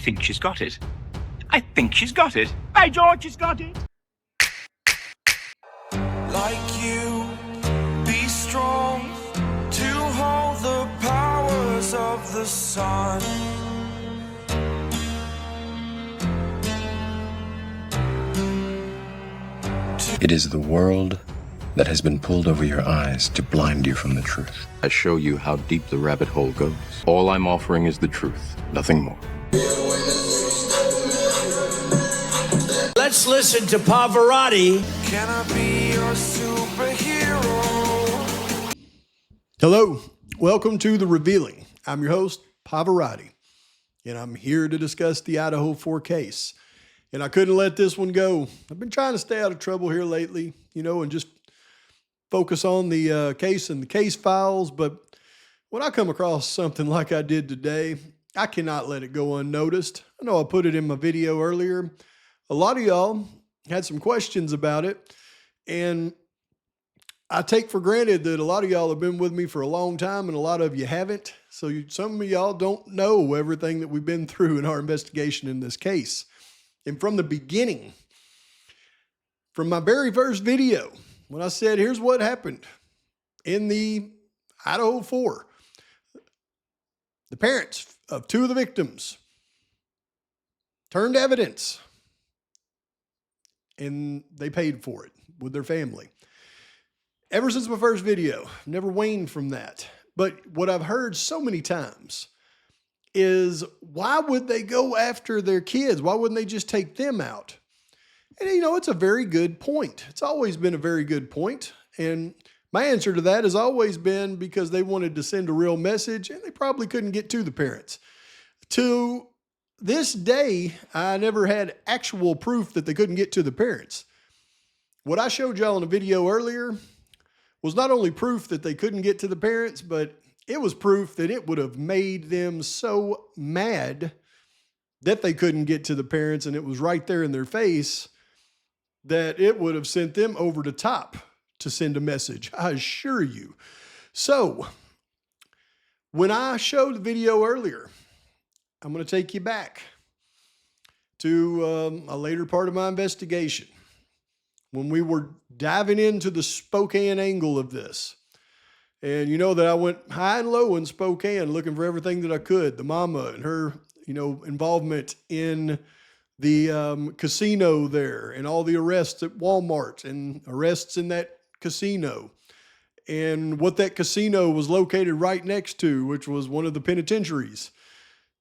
think she's got it. I think she's got it. By George, she's got it. Like you, be strong to hold the powers of the sun. It is the world that has been pulled over your eyes to blind you from the truth. I show you how deep the rabbit hole goes. All I'm offering is the truth, nothing more. Let's listen to Pavarotti. Can I be your superhero? Hello, welcome to The Revealing. I'm your host, Pavarotti, and I'm here to discuss the Idaho 4 case. And I couldn't let this one go. I've been trying to stay out of trouble here lately, and just focus on the case and the case files. But when I come across something like I did today, I cannot let it go unnoticed. I know I put it in my video earlier. A lot of y'all had some questions about it, and I take for granted that a lot of y'all have been with me for a long time and a lot of you haven't. So some of y'all don't know everything that we've been through in our investigation in this case. And from the beginning, from my very first video, when I said, here's what happened in the Idaho 4, the parents of two of the victims turned evidence and they paid for it with their family. Ever since my first video, I've never waned from that. But what I've heard so many times is, why would they go after their kids? Why wouldn't they just take them out? And it's a very good point. It's always been a very good point. And my answer to that has always been because they wanted to send a real message and they probably couldn't get to the parents. To this day, I never had actual proof that they couldn't get to the parents. What I showed y'all in a video earlier was not only proof that they couldn't get to the parents, but it was proof that it would have made them so mad that they couldn't get to the parents, and it was right there in their face, that it would have sent them over the top to send a message, I assure you. So when I showed the video earlier, I'm going to take you back to a later part of my investigation when we were diving into the Spokane angle of this. And you know that I went high and low in Spokane looking for everything that I could. The mama and her, involvement in the casino there, and all the arrests at Walmart and arrests in that casino, and what that casino was located right next to, which was one of the penitentiaries,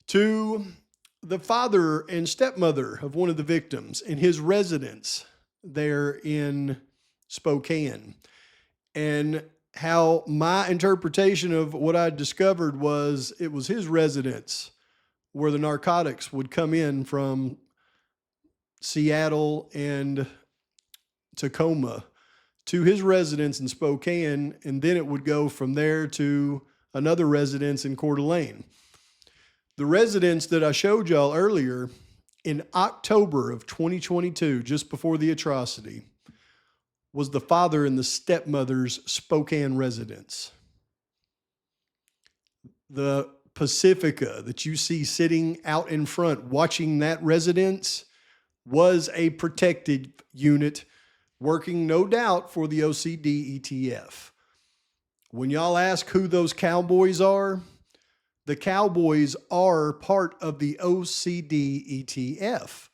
to the father and stepmother of one of the victims and his residence there in Spokane. And how my interpretation of what I discovered was it was his residence where the narcotics would come in from Seattle and Tacoma to his residence in Spokane, and then it would go from there to another residence in Coeur d'Alene. The residence that I showed y'all earlier in October of 2022, just before the atrocity, was the father and the stepmother's Spokane residence. The Pacifica that you see sitting out in front watching that residence was a protected unit working, no doubt, for the OCD ETF. When y'all ask who those Cowboys are, the Cowboys are part of the OCD ETF.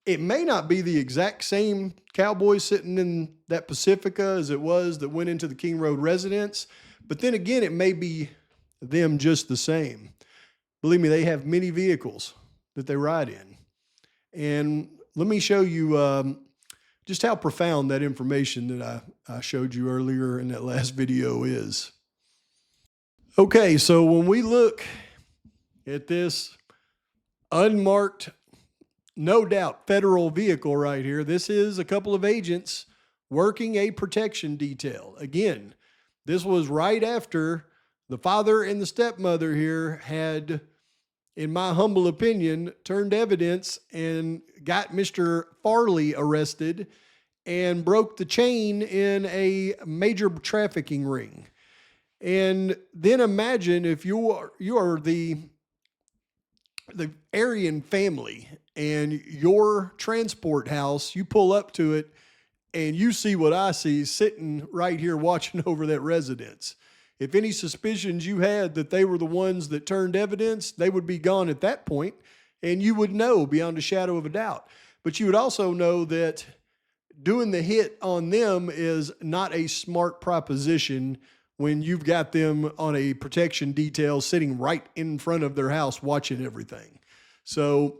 It may not be the exact same Cowboys sitting in that Pacifica as it was that went into the King Road residence, but then again, it may be them just the same. Believe me, they have many vehicles that they ride in. And let me show you just how profound that information that I showed you earlier in that last video is. Okay, so when we look at this unmarked, no doubt, federal vehicle right here, this is a couple of agents working a protection detail. Again, this was right after the father and the stepmother here had, in my humble opinion, turned evidence and got Mr. Farley arrested and broke the chain in a major trafficking ring. And then imagine if you are the the Aryan family and your transport house, you pull up to it and you see what I see sitting right here watching over that residence. If any suspicions you had that they were the ones that turned evidence, they would be gone at that point, and you would know beyond a shadow of a doubt. But you would also know that doing the hit on them is not a smart proposition when you've got them on a protection detail sitting right in front of their house watching everything. So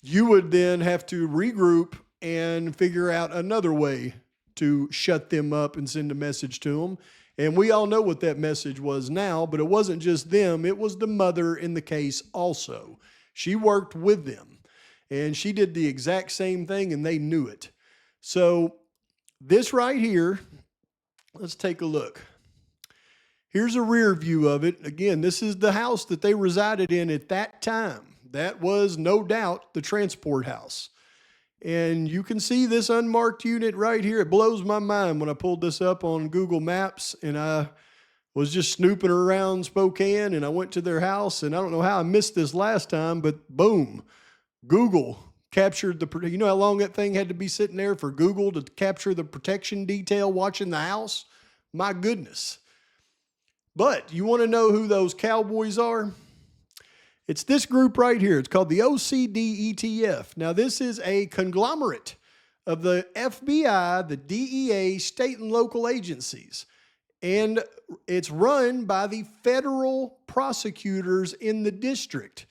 you would then have to regroup and figure out another way to shut them up and send a message to them. And we all know what that message was now, but it wasn't just them. It was the mother in the case also. She worked with them, and she did the exact same thing, and they knew it. So this right here, let's take a look. Here's a rear view of it. Again, this is the house that they resided in at that time. That was no doubt the transport house. And you can see this unmarked unit right here. It blows my mind when I pulled this up on Google Maps and I was just snooping around Spokane and I went to their house, and I don't know how I missed this last time, but boom, Google captured you know how long that thing had to be sitting there for Google to capture the protection detail watching the house? My goodness. But you want to know who those Cowboys are? It's this group right here. It's called the OCDETF. Now, this is a conglomerate of the FBI, the DEA, state and local agencies. And it's run by the federal prosecutors in the district.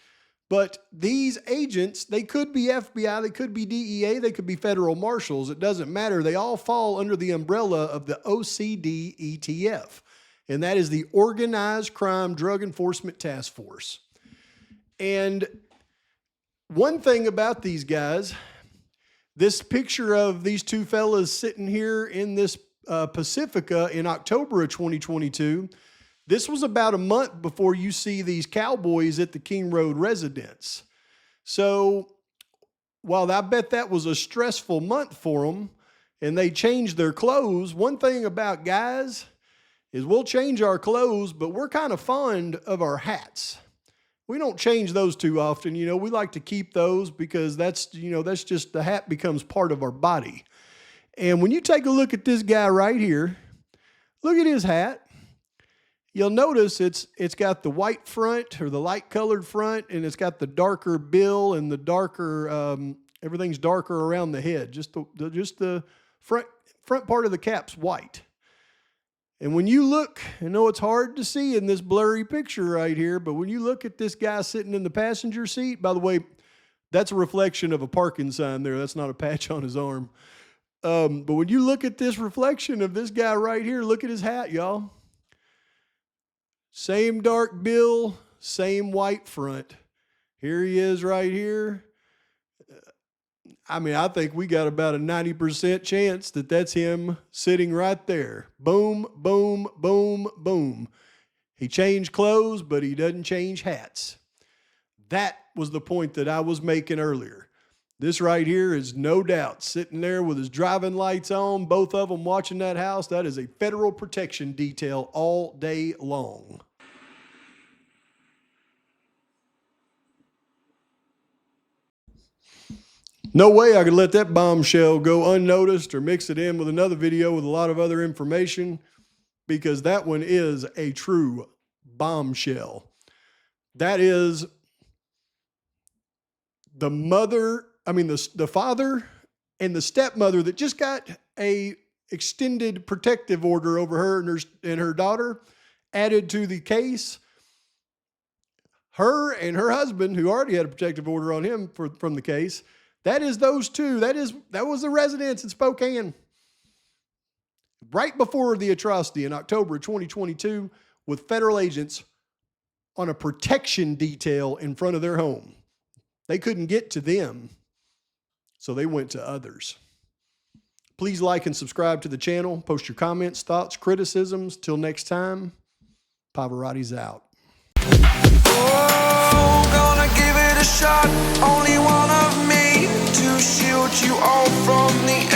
But these agents, they could be FBI, they could be DEA, they could be federal marshals. It doesn't matter. They all fall under the umbrella of the OCDETF. And that is the Organized Crime Drug Enforcement Task Force. And one thing about these guys, this picture of these two fellas sitting here in this Pacifica in October of 2022, this was about a month before you see these Cowboys at the King Road residence. So while I bet that was a stressful month for them and they changed their clothes, one thing about guys is we'll change our clothes, but we're kind of fond of our hats. We don't change those too often. You know, we like to keep those because that's just the hat becomes part of our body. And when you take a look at this guy right here, look at his hat. You'll notice it's got the white front or the light colored front, and it's got the darker bill and the darker, everything's darker around the head. Just the front part of the cap's white. And when you look, I know it's hard to see in this blurry picture right here, but when you look at this guy sitting in the passenger seat, by the way, that's a reflection of a parking sign there. That's not a patch on his arm. But when you look at this reflection of this guy right here, look at his hat, y'all. Same dark bill, same white front. Here he is right here. I mean, I think we got about a 90% chance that that's him sitting right there. Boom, boom, boom, boom. He changed clothes, but he doesn't change hats. That was the point that I was making earlier. This right here is no doubt sitting there with his driving lights on, both of them watching that house. That is a federal protection detail all day long. No way I could let that bombshell go unnoticed or mix it in with another video with a lot of other information, because that one is a true bombshell. That is the father and the stepmother that just got a extended protective order over her and her daughter added to the case. Her and her husband, who already had a protective order on him from the case, that is those two. That was the residence in Spokane right before the atrocity in October of 2022 with federal agents on a protection detail in front of their home. They couldn't get to them, so they went to others. Please like and subscribe to the channel. Post your comments, thoughts, criticisms. Till next time, Pavarotti's out. Oh, gonna give it a shot. Only one of me to shield you all from the